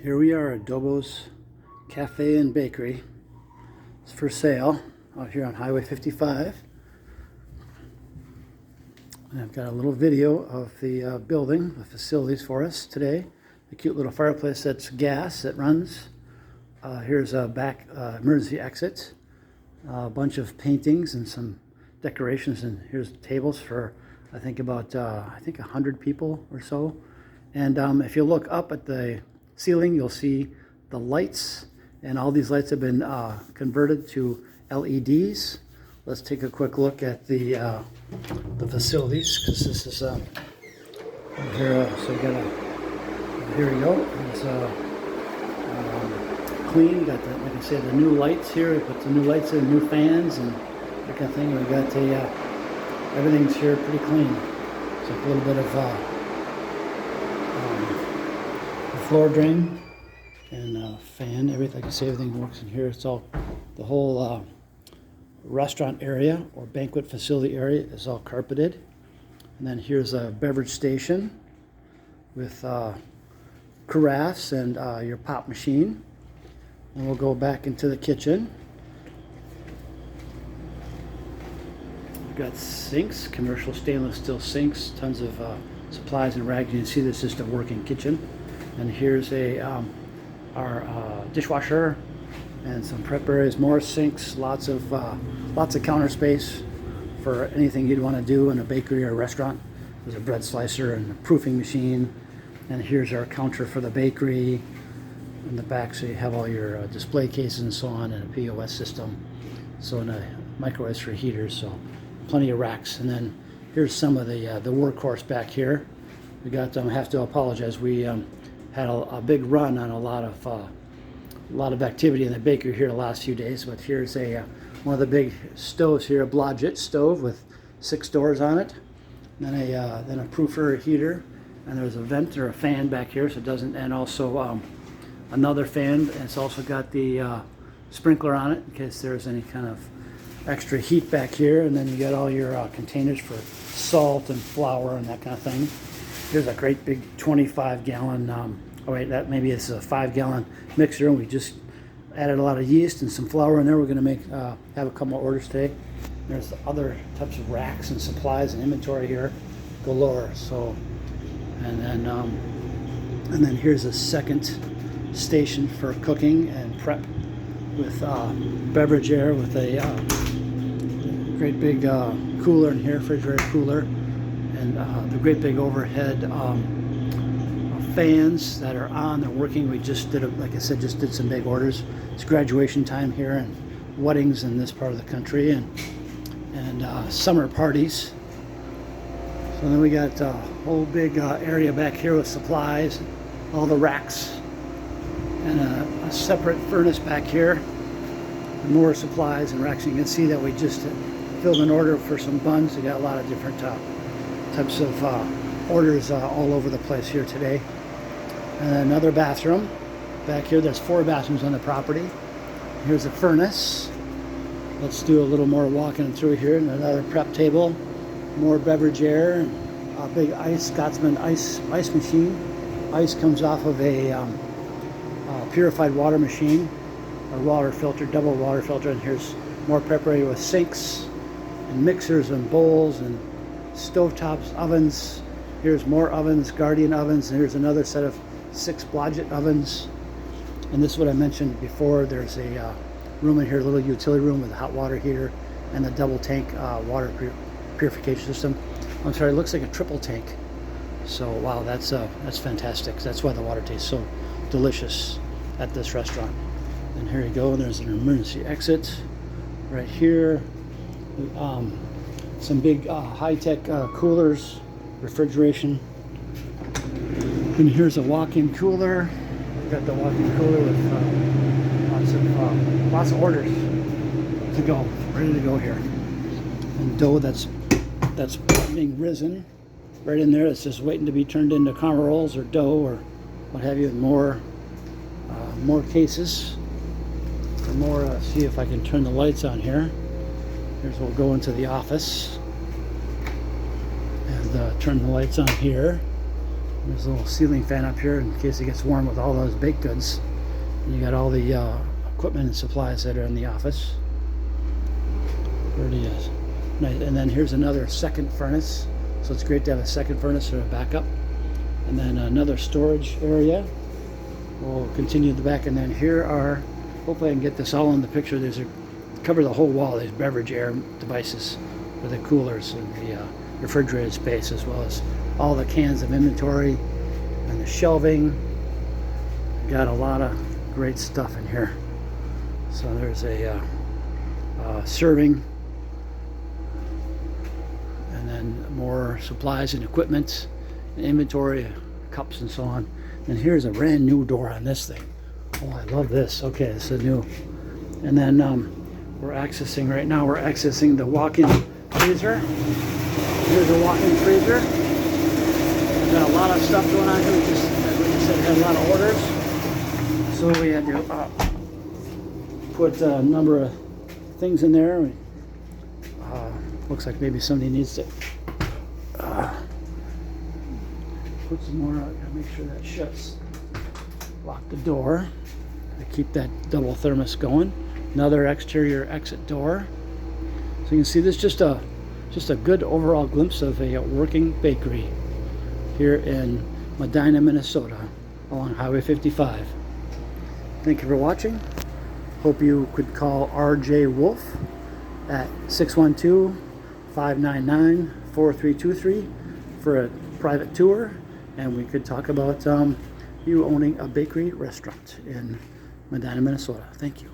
Here we are at Dobo's Cafe and Bakery. It's for sale out here on Highway 55. And I've got a little video of the building, the facilities for us today. The cute little fireplace that's gas that runs. Here's a back emergency exit. A bunch of paintings and some decorations, and here's tables for I think about 100 people or so. And if you look up at the ceiling, you'll see the lights, and all these lights have been converted to LEDs. Let's take a quick look at the facilities, because this is here. So we got here we go. It's clean. Got the, like I said, the new lights here. We put the new lights in, new fans, and that kind of thing. We got the everything's here pretty clean. It's like a little bit of floor drain and fan. Everything, like I say, everything works in here. It's all the whole restaurant area or banquet facility area is all carpeted. And then here's a beverage station with carafes and your pop machine. And we'll go back into the kitchen. We've got sinks, commercial stainless steel sinks, tons of supplies and rags. You can see this is just a working kitchen. And here's our dishwasher and some prep areas, more sinks, lots of counter space for anything you'd want to do in a bakery or a restaurant. There's a bread slicer and a proofing machine. And here's our counter for the bakery in the back, so you have all your display cases and so on, and a POS system. So in a microwaves for heaters, so plenty of racks. And then here's some of the workhorse back here. We got have to apologize. We had a big run on a lot of activity in the bakery here the last few days. But here's one of the big stoves here, a Blodgett stove with 6 doors on it. And then a proofer heater, and there's a vent or a fan back here, so it doesn't. And also another fan. And it's also got the sprinkler on it in case there's any kind of extra heat back here. And then you got all your containers for salt and flour and that kind of thing. Here's a great big 25-gallon, oh wait, that maybe it's a 5-gallon mixer, and we just added a lot of yeast and some flour in there. We're going to have a couple more orders today. There's the other types of racks and supplies and inventory here galore. So, and then here's a second station for cooking and prep with beverage area with a great big cooler in here, refrigerator cooler, and the great big overhead fans that are on. They're working. We just did, like I said, just did some big orders. It's graduation time here and weddings in this part of the country, and summer parties. So then we got a whole big area back here with supplies, all the racks, and a separate furnace back here, and more supplies and racks. You can see that we just filled an order for some buns. We got a lot of different types of orders all over the place here today. And another bathroom back here. There's 4 bathrooms on the property. Here's a furnace. Let's do a little more walking through here. And another prep table, more beverage air, and a big Scotsman ice machine. Ice comes off of a purified water machine, or water filter, double water filter. And here's more prep area with sinks and mixers and bowls and stovetops, ovens. Here's more ovens, Guardian ovens, and here's another set of 6 Blodgett ovens. And this is what I mentioned before. There's a room in here, a little utility room with a hot water heater and a double tank water purification system. I'm sorry, it looks like a triple tank. So wow, that's fantastic. That's why the water tastes so delicious at this restaurant. And here you go. There's an emergency exit right here. Some big high-tech coolers, refrigeration. And here's a walk-in cooler. We've got the walk-in cooler with lots of orders to go, ready to go here. And dough that's being risen right in there. It's just waiting to be turned into caramel rolls or dough or what have you. And more cases. For more, see if I can turn the lights on here. Here's we'll go into the office and turn the lights on here. There's a little ceiling fan up here in case it gets warm with all those baked goods. And you got all the equipment and supplies that are in the office. There it is. Nice. And then here's another second furnace. So it's great to have a second furnace for a backup. And then another storage area. We'll continue the back, and then here are, hopefully I can get this all in the picture. There's cover the whole wall. There's beverage air devices for the coolers and the refrigerated space, as well as all the cans of inventory and the shelving. Got a lot of great stuff in here. So there's a serving, and then more supplies and equipment, and inventory, cups and so on. And here's a brand new door on this thing. Oh, I love this. Okay, this is new. And then we're accessing the walk-in freezer. Here's a walk-in freezer. We've got a lot of stuff going on here. We just, as we just said, had a lot of orders. So we had to put a number of things in there. Looks like maybe somebody needs to put some more out. Gotta make sure that shuts. Lock the door to keep that double thermos going. Another exterior exit door. So you can see this just a good overall glimpse of a working bakery here in Medina, Minnesota, along Highway 55. Thank you for watching. Hope you could call RJ Wolf at 612-599-4323 for a private tour, and we could talk about you owning a bakery restaurant in Medina, Minnesota. Thank you.